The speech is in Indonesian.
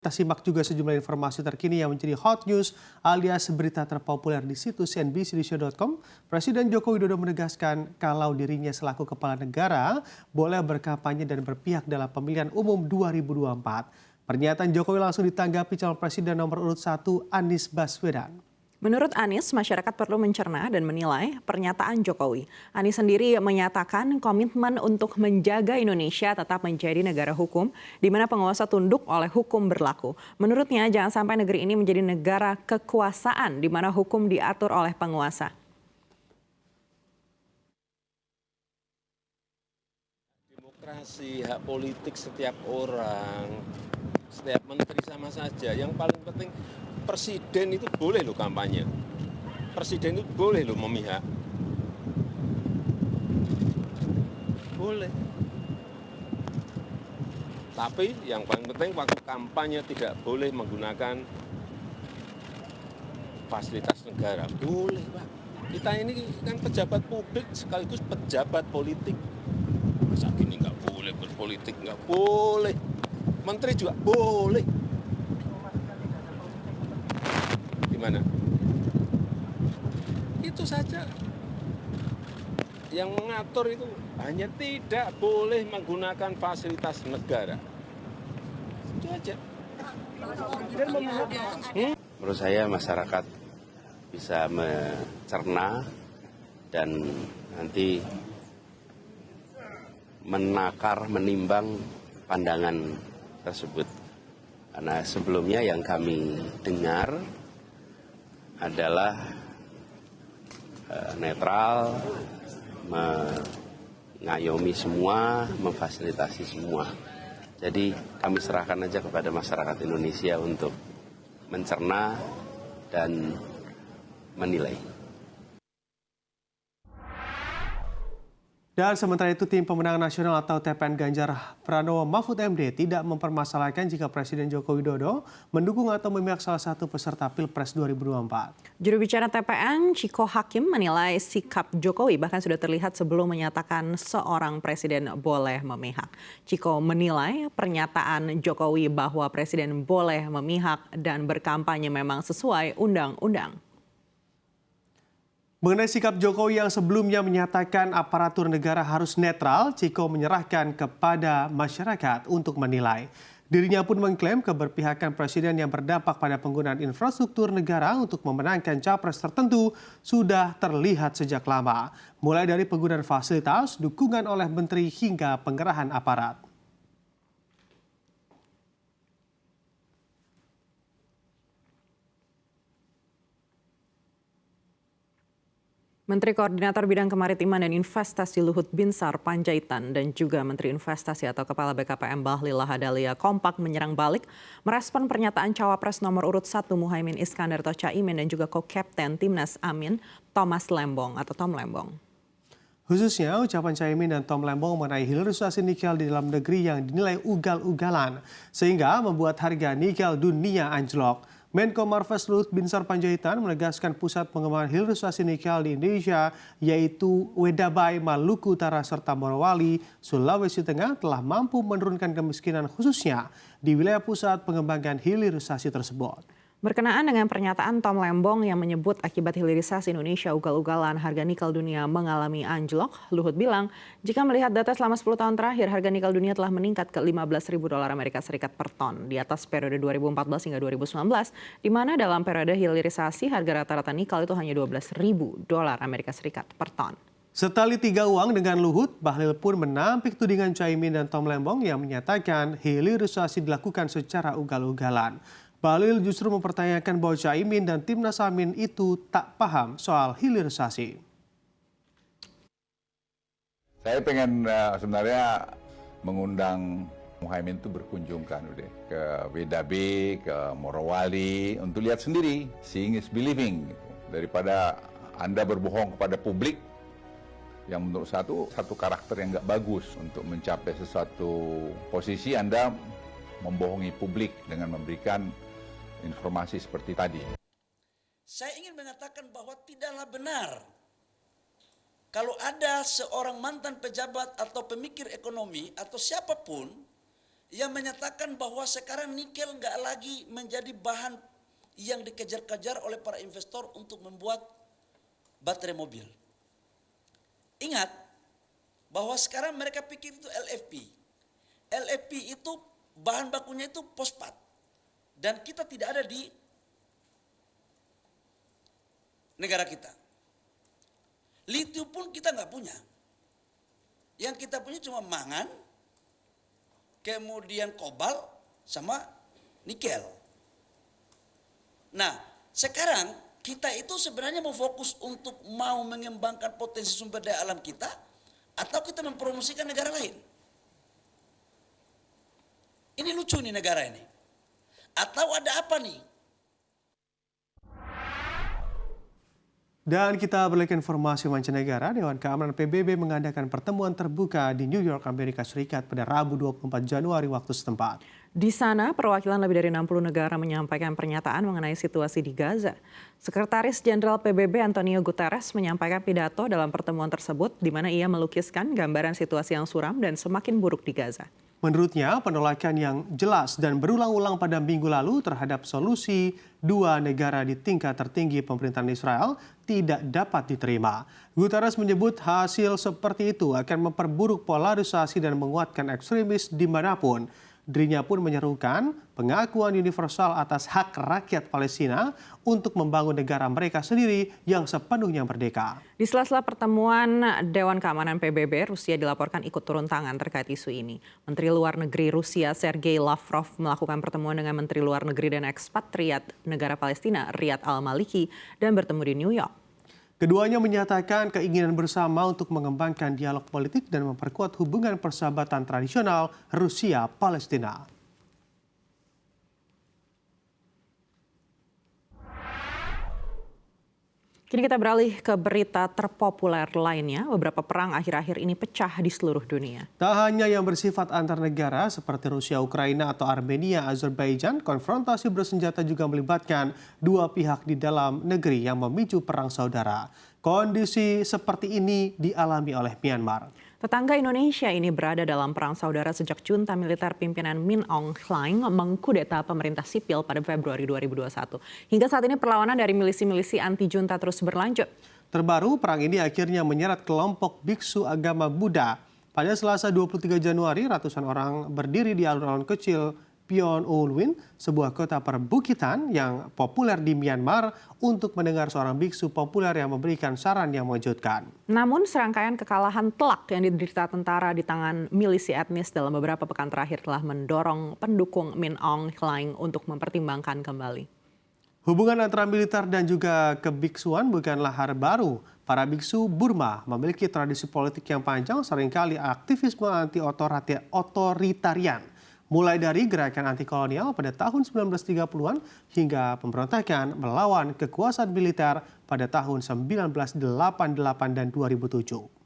Kita simak juga sejumlah informasi terkini yang menjadi hot news alias berita terpopuler di situs cnbcindonesia.com. Presiden Joko Widodo menegaskan kalau dirinya selaku kepala negara boleh berkampanye dan berpihak dalam pemilihan umum 2024. Pernyataan Jokowi langsung ditanggapi calon presiden nomor urut 1 Anies Baswedan. Menurut Anies, masyarakat perlu mencerna dan menilai pernyataan Jokowi. Anies sendiri menyatakan komitmen untuk menjaga Indonesia tetap menjadi negara hukum, di mana penguasa tunduk oleh hukum berlaku. Menurutnya, jangan sampai negeri ini menjadi negara kekuasaan, di mana hukum diatur oleh penguasa. Demokrasi, hak politik setiap orang, setiap menteri sama saja. Yang paling penting presiden itu boleh loh kampanye. Presiden itu boleh loh memihak. Boleh. Tapi yang paling penting waktu kampanye tidak boleh menggunakan fasilitas negara. Boleh, Pak. Kita ini kan pejabat publik sekaligus pejabat politik. Masa gini nggak boleh berpolitik, nggak boleh. Menteri juga boleh. Gimana? Itu saja. Yang mengatur itu hanya tidak boleh menggunakan fasilitas negara. Itu aja. Menurut saya masyarakat bisa mencerna dan nanti menakar, menimbang pandangan tersebut. Karena sebelumnya yang kami dengar adalah netral, mengayomi semua, memfasilitasi semua. Jadi kami serahkan aja kepada masyarakat Indonesia untuk mencerna dan menilai. Dan sementara itu tim pemenangan nasional atau TPN Ganjar Pranowo Mahfud MD tidak mempermasalahkan jika Presiden Joko Widodo mendukung atau memihak salah satu peserta Pilpres 2024. Juru bicara TPN, Ciko Hakim, menilai sikap Jokowi bahkan sudah terlihat sebelum menyatakan seorang presiden boleh memihak. Ciko menilai pernyataan Jokowi bahwa presiden boleh memihak dan berkampanye memang sesuai undang-undang. Mengenai sikap Jokowi yang sebelumnya menyatakan aparatur negara harus netral, Ciko menyerahkan kepada masyarakat untuk menilai. Dirinya pun mengklaim keberpihakan presiden yang berdampak pada penggunaan infrastruktur negara untuk memenangkan capres tertentu sudah terlihat sejak lama. Mulai dari penggunaan fasilitas, dukungan oleh menteri hingga pengerahan aparat. Menteri Koordinator Bidang Kemaritiman dan Investasi Luhut Binsar Panjaitan dan juga Menteri Investasi atau Kepala BKPM Bahlil Lahadalia kompak menyerang balik merespon pernyataan cawapres nomor urut 1 Muhaimin Iskandar atau Caimin dan juga co-kapten Timnas Amin Thomas Lembong atau Tom Lembong. Khususnya ucapan Caimin dan Tom Lembong mengenai hilirisasi nikel di dalam negeri yang dinilai ugal-ugalan sehingga membuat harga nikel dunia anjlok. Menko Marves Luhut Binsar Panjaitan menegaskan pusat pengembangan hilirisasi nikel di Indonesia yaitu Wedabai, Maluku Utara serta Morowali, Sulawesi Tengah telah mampu menurunkan kemiskinan khususnya di wilayah pusat pengembangan hilirisasi tersebut. Berkenaan dengan pernyataan Tom Lembong yang menyebut akibat hilirisasi Indonesia ugal-ugalan harga nikel dunia mengalami anjlok, Luhut bilang jika melihat data selama 10 tahun terakhir harga nikel dunia telah meningkat ke $15.000 Amerika Serikat per ton di atas periode 2014 hingga 2019, di mana dalam periode hilirisasi harga rata-rata nikel itu hanya $12.000 Amerika Serikat per ton. Setali tiga uang dengan Luhut, Bahlil pun menampik tudingan Caimin dan Tom Lembong yang menyatakan hilirisasi dilakukan secara ugal-ugalan. Bahlil justru mempertanyakan bahwa Caimin dan Timnas Amin itu tak paham soal hilirisasi. Saya pengen sebenarnya mengundang Muhaimin itu berkunjung kan udah ke Wedabai, ke Morowali untuk lihat sendiri, seeing is believing gitu. Daripada Anda berbohong kepada publik yang menurut satu karakter yang nggak bagus untuk mencapai sesuatu posisi. Anda membohongi publik dengan memberikan informasi seperti tadi. Saya ingin mengatakan bahwa tidaklah benar kalau ada seorang mantan pejabat atau pemikir ekonomi atau siapapun yang menyatakan bahwa sekarang nikel nggak lagi menjadi bahan yang dikejar-kejar oleh para investor untuk membuat baterai mobil. Ingat bahwa sekarang mereka pikir itu LFP. LFP itu bahan bakunya itu fosfat. Dan kita tidak ada di negara kita. Litium pun kita nggak punya. Yang kita punya cuma mangan, kemudian kobalt, sama nikel. Nah, sekarang kita itu sebenarnya mau fokus untuk mau mengembangkan potensi sumber daya alam kita, atau kita mempromosikan negara lain. Ini lucu nih negara ini. Atau ada apa nih? Dan kita beralih ke informasi mancanegara. Dewan Keamanan PBB mengadakan pertemuan terbuka di New York, Amerika Serikat pada Rabu 24 Januari waktu setempat. Di sana, perwakilan lebih dari 60 negara menyampaikan pernyataan mengenai situasi di Gaza. Sekretaris Jenderal PBB Antonio Guterres menyampaikan pidato dalam pertemuan tersebut di mana ia melukiskan gambaran situasi yang suram dan semakin buruk di Gaza. Menurutnya, penolakan yang jelas dan berulang-ulang pada minggu lalu terhadap solusi dua negara di tingkat tertinggi pemerintahan Israel tidak dapat diterima. Guterres menyebut hasil seperti itu akan memperburuk polarisasi dan menguatkan ekstremis dimanapun. Dirinya pun menyerukan pengakuan universal atas hak rakyat Palestina untuk membangun negara mereka sendiri yang sepenuhnya merdeka. Di sela-sela pertemuan Dewan Keamanan PBB, Rusia dilaporkan ikut turun tangan terkait isu ini. Menteri Luar Negeri Rusia Sergei Lavrov melakukan pertemuan dengan Menteri Luar Negeri dan Ekspatriat Negara Palestina Riyad Al-Maliki dan bertemu di New York. Keduanya menyatakan keinginan bersama untuk mengembangkan dialog politik dan memperkuat hubungan persahabatan tradisional Rusia-Palestina. Kini kita beralih ke berita terpopuler lainnya. Beberapa perang akhir-akhir ini pecah di seluruh dunia. Tak hanya yang bersifat antar negara seperti Rusia, Ukraina, atau Armenia, Azerbaijan, konfrontasi bersenjata juga melibatkan dua pihak di dalam negeri yang memicu perang saudara. Kondisi seperti ini dialami oleh Myanmar. Tetangga Indonesia ini berada dalam perang saudara sejak junta militer pimpinan Min Aung Hlaing mengkudeta pemerintah sipil pada Februari 2021. Hingga saat ini perlawanan dari milisi-milisi anti-junta terus berlanjut. Terbaru, perang ini akhirnya menyeret kelompok biksu agama Buddha. Pada Selasa 23 Januari, ratusan orang berdiri di alun-alun kecil Pion Ulwin, sebuah kota perbukitan yang populer di Myanmar, untuk mendengar seorang biksu populer yang memberikan saran yang mengejutkan. Namun serangkaian kekalahan telak yang diderita tentara di tangan milisi etnis dalam beberapa pekan terakhir telah mendorong pendukung Min Aung Hlaing untuk mempertimbangkan kembali. Hubungan antara militer dan juga kebiksuan bukanlah hal baru. Para biksu Burma memiliki tradisi politik yang panjang, seringkali aktivisme anti-otoritarian. Mulai dari gerakan anti-kolonial pada tahun 1930-an hingga pemberontakan melawan kekuasaan militer pada tahun 1988 dan 2007.